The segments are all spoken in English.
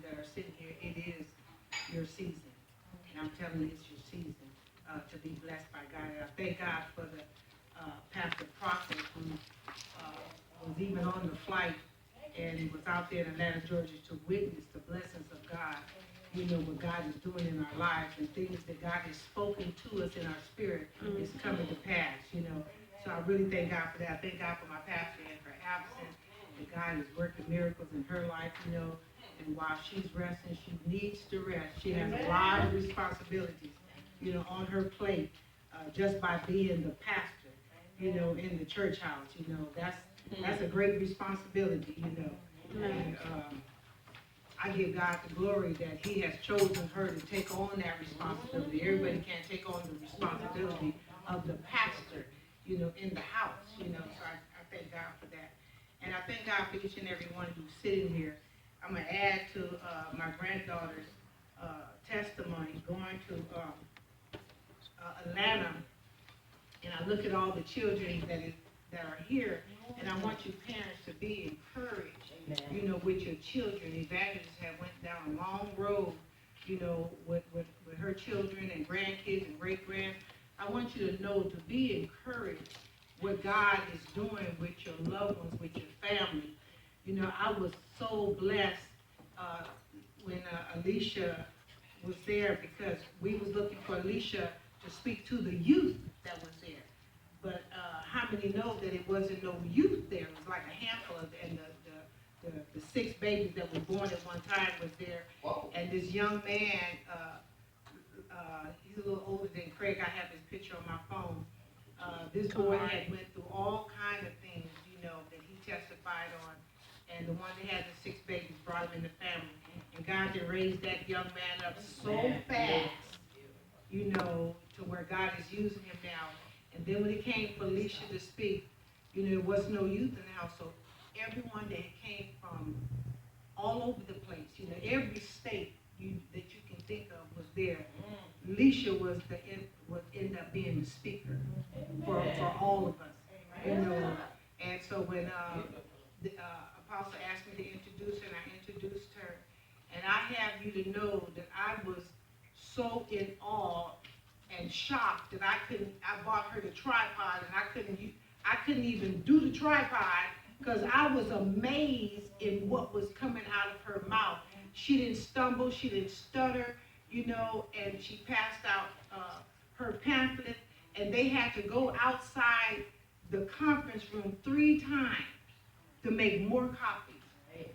that are sitting here, it is your season. And I'm telling you, it's your season to be blessed by God. And I thank God for the Pastor Proctor who was even on the flight and was out there in Atlanta, Georgia to witness the blessings of God. You know, what God is doing in our lives and things that God has spoken to us in our spirit is coming to pass, you know. So I really thank God for that. I thank God for my pastor and her absence. And God is working miracles in her life, you know. And while she's resting, she needs to rest. She has a lot of responsibilities, you know, on her plate just by being the pastor, you know, in the church house, you know. That's a great responsibility, you know. And I give God the glory that he has chosen her to take on that responsibility. Everybody can't take on the responsibility of the pastor, you know, in the house, you know. So I thank God for that. And I thank God for each and every one who's sitting here. I'm going to add to my granddaughter's testimony going to Atlanta, and I look at all the children that are here, and I want you parents to be encouraged, you know, with your children. Evangelist have went down a long road, you know, with her children and grandkids and great-grands. I want you to know to be encouraged what God is doing with your loved ones, with your family. You know, I was so blessed when Alicia was there, because we was looking for Alicia to speak to the youth that was there. But how many know that it wasn't no youth there? It was like a handful of, and the 6 babies that were born at one time was there. Whoa. And this young man, he's a little older than Craig. I have his picture on my phone. This boy had went through all kinds of things, you know, that he testified on. And the one that had the 6 babies brought him in the family. And God had raised that young man up so fast, you know, to where God is using him now. And then when it came for Alicia to speak, you know, there was no youth in the house. So everyone that came from all over the place, you know, every state that you can think of was there. Alicia was end up being the speaker for all of us, you know. And so when the apostle asked me to introduce her, and I introduced her, and I have you to know that I was so in awe and shocked that I bought her the tripod, and I couldn't even do the tripod because I was amazed in what was coming out of her mouth. She didn't stumble, she didn't stutter, you know, and she passed out her pamphlet, and they had to go outside the conference room 3 times to make more copies.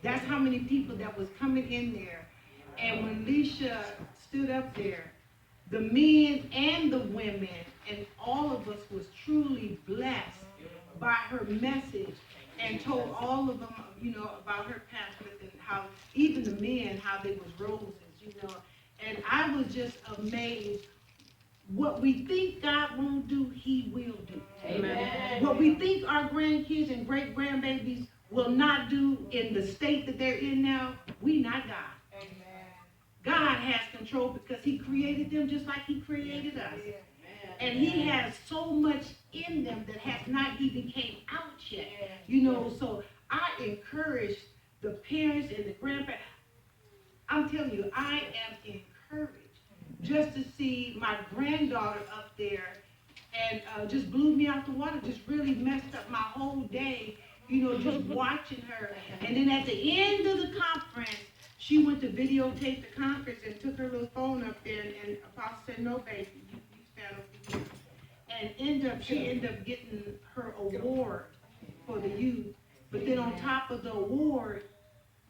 That's how many people that was coming in there. And when Alicia stood up there, the men and the women and all of us was truly blessed by her message, and told all of them, you know, about her pamphlet, and how even the men, how they was roses, you know. And I was just amazed. What we think God won't do, he will do. Amen. What we think our grandkids and great-grandbabies will not do in the state that they're in now, we not God. Amen. God has control because he created them just like he created us. Amen. And he has so much in them that has not even came out yet. You know, so I encourage the parents and the grandparents. I'm telling you, I am encouraged just to see my granddaughter up there, and just blew me out the water, just really messed up my whole day, you know, just watching her. And then at the end of the conference, she went to videotape the conference and took her little phone up there, and Apostle said, no, baby, you stand over here. And she ended up getting her award for the youth. But then on top of the award,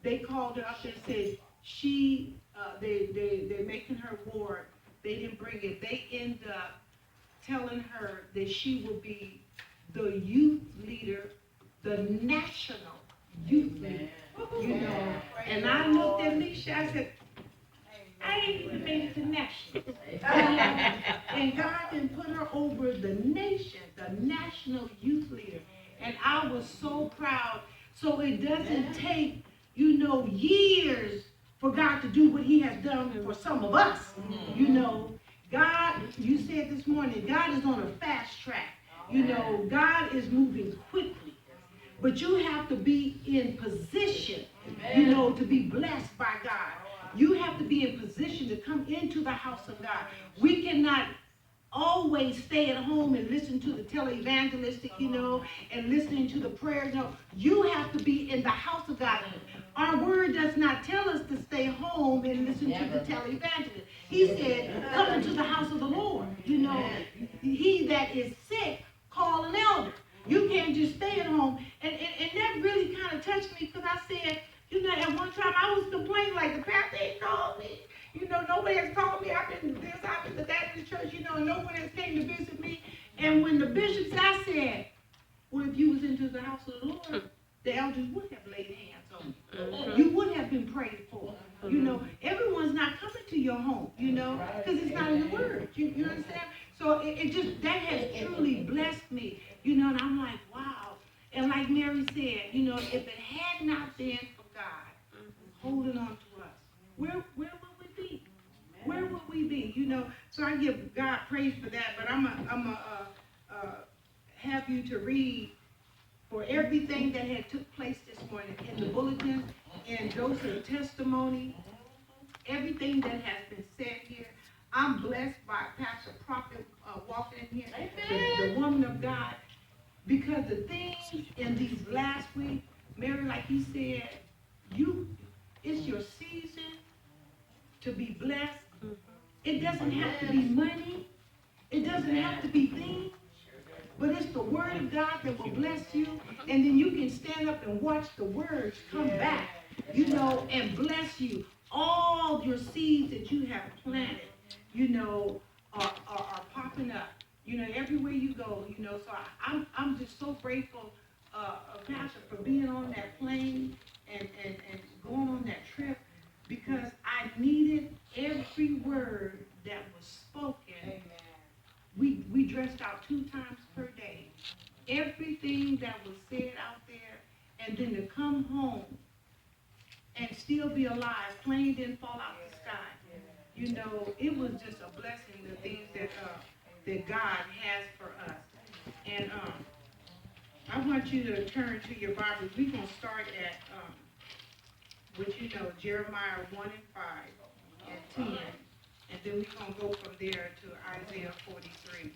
they called her up and said, they're making her award. They didn't bring it. They end up telling her that she will be the youth leader, the national youth leader. You know, and I looked at Alicia, I said, I ain't even made it to national. And God can put her over the nation, the national youth leader. And I was so proud. So it doesn't take, you know, years for God to do what he has done for some of us. You know, God, you said this morning, God is on a fast track. You know, God is moving quickly. But you have to be in position, you know, to be blessed by God. You have to be in position to come into the house of God. We cannot always stay at home and listen to the televangelistic, and listening to the prayers. No, you have to be in the house of God. Our word does not tell us to stay home and listen to the televangelist. He said, come into the house of the Lord. He that is sick, call an elder. You can't just stay at home. And that really kind of touched me, because I said, at one time I was complaining, like, the pastor ain't called me. Nobody has called me. I've been to this, I've been to that in the church, and no one has came to visit me. And when the bishops, I said, well, if you was into the house of the Lord, the elders would have laid hands on you. You would have been prayed for. Everyone's not coming to your home, because it's not in the word. You understand? So it just, that has truly blessed me, and I'm like, wow. And like Mary said, if it had not been for God holding on to us, where would we be? Where would we be? So I give God praise for that, but I'm have you to read for everything that had took place this morning in the bulletin, and Joseph's testimony, everything that has been said here. I'm blessed by Pastor Prophet walking in here, the woman of God, because the things in these last week, Mary, like he said, it's your season to be blessed. It doesn't have to be money. It doesn't have to be things. But it's the word of God that will bless you. And then you can stand up and watch the words come back, and bless you. All your seeds that you have planted, are popping up. Everywhere you go, so I'm just so grateful, Pastor, for being on that plane and going on that trip, because I needed every word that was spoken. Amen. We dressed out 2 times per day. Everything that was said out there, and then to come home and still be alive. Plane didn't fall out the sky. It was just a blessing, the things that God has for us. And I want you to turn to your Bibles. We're going to start at, Jeremiah 1 and 5 and 10. And then we're going to go from there to Isaiah 43.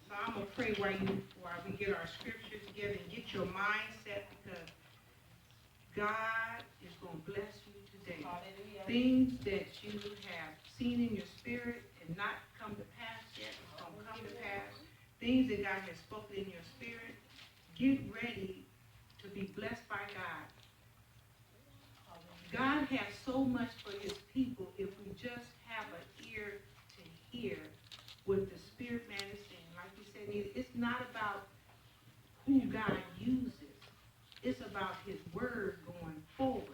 So I'm going to pray while we get our scriptures together and get your mindset, because God is going to bless you today. Things that you have seen in your spirit and not come to pass yet, it's going to come to pass. Things that God has spoken in your spirit, get ready to be blessed by God. God has so much for his people if we just have an ear to hear what the Spirit man is saying. Like you said, it's not about who God uses. It's about his word going forward.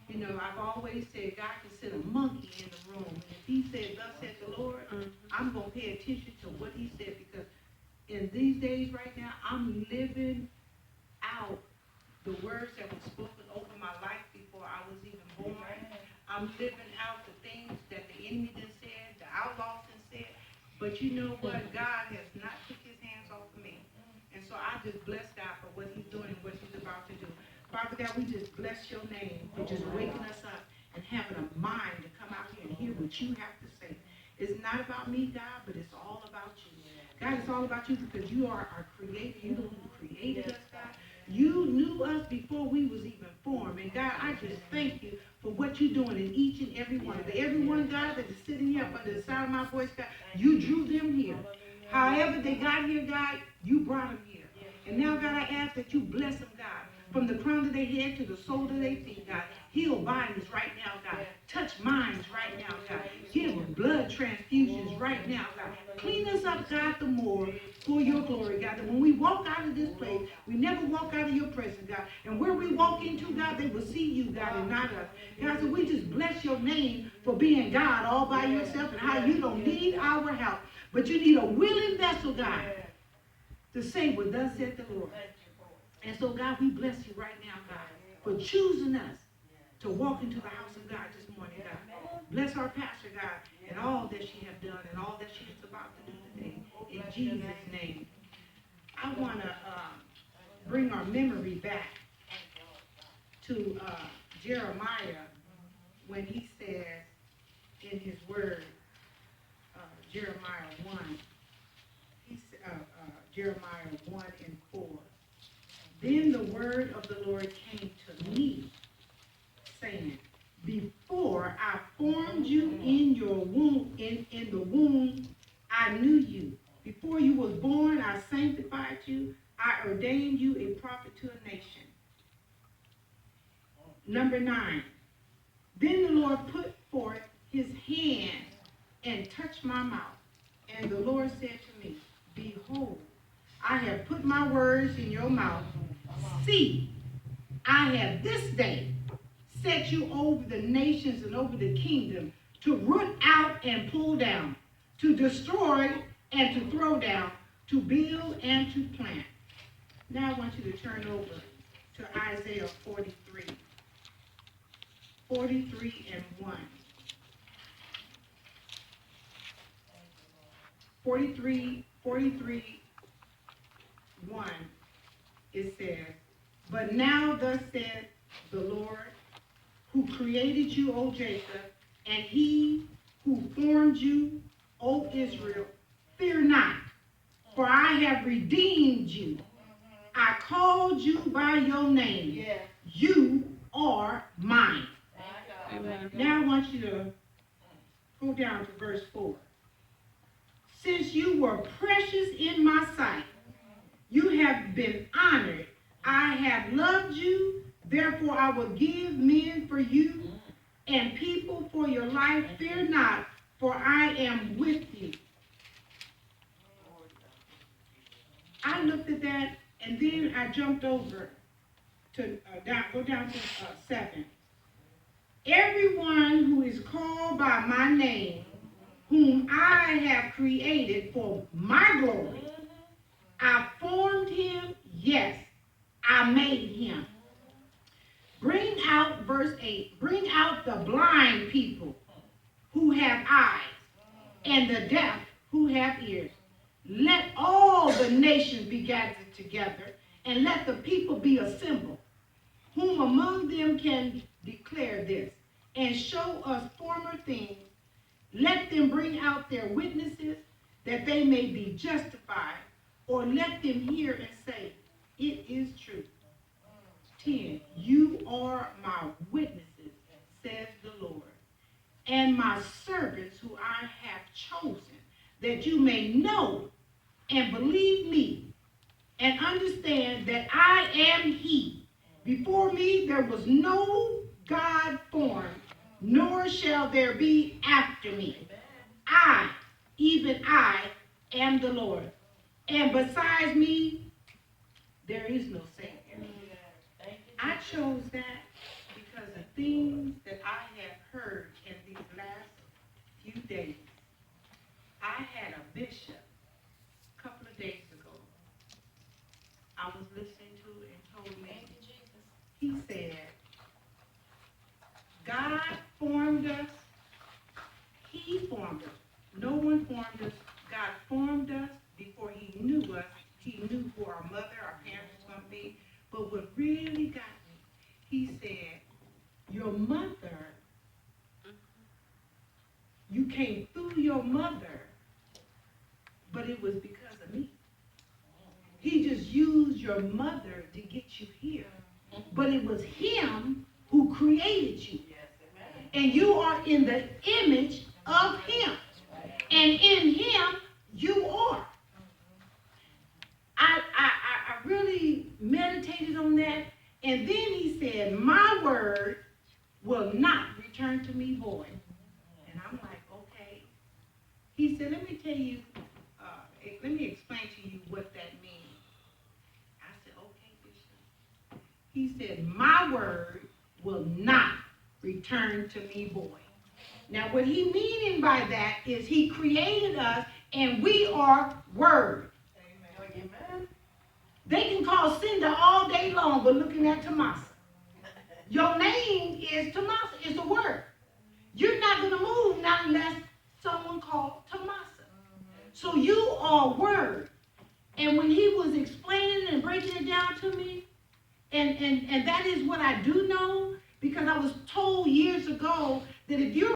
I've always said God can send a monkey in the room. And if he said, thus said the Lord, I'm going to pay attention to what he said, because in these days right now, I'm living out the words that were spoken over my life before I was even born. I'm living out the things that the enemy done said, the outlaws done said. But you know what? God has not took his hands off of me. And so I just bless God for what he's doing and what he's about to do. Father God, we just bless your name for just waking us up and having a mind to come out here and hear what you have to say. It's not about me, God, but it's all about you. God, it's all about you, because you are our creator. You're the one who created us, God. You knew us before we was even formed. And God, I just thank you for what you're doing in each and every one of them. Everyone, God, that is sitting here up under the sound of my voice, God, you drew them here. However they got here, God, you brought them here. And now, God, I ask that you bless them, God, from the crown of their head to the sole of their feet, God. Heal bodies right now, God. Touch minds right now, God. Give blood transfusions right now, God. Clean us up, God, the more for your glory, God. That when we walk out of this place, we never walk out of your presence, God. And where we walk into, God, they will see you, God, and not us. God, so we just bless your name for being God all by yourself, and how you don't need our help, but you need a willing vessel, God, to say what thus said the Lord. And so, God, we bless you right now, God, for choosing us to walk into the house of God this morning, God. Bless our pastor, God, and all that she has done and all that she is about to do today. In Jesus' name. I want to bring our memory back to Jeremiah, when he said, in his word, Jeremiah 1. Jeremiah 1 and 4. Then the word of the Lord came to me, saying, before I formed you in your womb, in the womb, I knew you. Before you was born, I sanctified you. I ordained you a prophet to a nation. Number 9. Then the Lord put forth his hand and touched my mouth. And the Lord said to me, behold, I have put my words in your mouth. See, I have this day set you over the nations and over the kingdom, to root out and pull down, to destroy and to throw down, to build and to plant. Now I want you to turn over to Isaiah 43. 43 and 1. 43, 1, it says, but now thus saith the Lord, who created you, O Jacob, and he who formed you, O Israel, fear not, for I have redeemed you. I called you by your name. Yes. You are mine. Amen. Now I want you to go down to verse 4. Since you were precious in my sight, you have been honored. I have loved you, therefore I will give men for you and people for your life. Fear not, for I am with you. I looked at that, and then I jumped over to go down to 7. Everyone who is called by my name, whom I have created for my glory, I formed him, yes, I made him. Bring out, verse 8, bring out the blind people who have eyes, and the deaf who have ears. Let all the nations be gathered together, and let the people be assembled. Whom among them can declare this, and show us former things? Let them bring out their witnesses, that they may be justified, or let them hear and say, it is true. 10. You are my witnesses, says the Lord, and my servants who I have chosen, that you may know and believe me, and understand that I am he. Before me there was no God formed, nor shall there be after me. I, even I, am the Lord, and besides me there is no Savior. I chose that because of things that I have heard in these last few days. I had a bishop a couple of days ago I was listening to and told me, he said, God formed us, he formed us. No one formed us. God formed us before he knew us. He knew who our mother, our parents was going to be. But what really got me, he said, your mother, you came through your mother, but it was because of me. He just used your mother to get you here. But it was him who created you. And you are in the image of him. And in him, you are. I really meditated on that. And then he said, my word will not return to me void. And I'm like, okay. He said, let me tell you, let me explain to you what that means. I said, okay, Bishop. He said, my word will not return to me void. Now, what he meaning by that is he created us, and we are word. Amen. They can call Sinda all day long, but looking at Tomasa. Your name is Tomasa, is the word. You're not going to move not unless someone called Tomasa. So you are word. And when he was explaining and breaking it down to me, and that is what I do know, because I was told years ago that if you're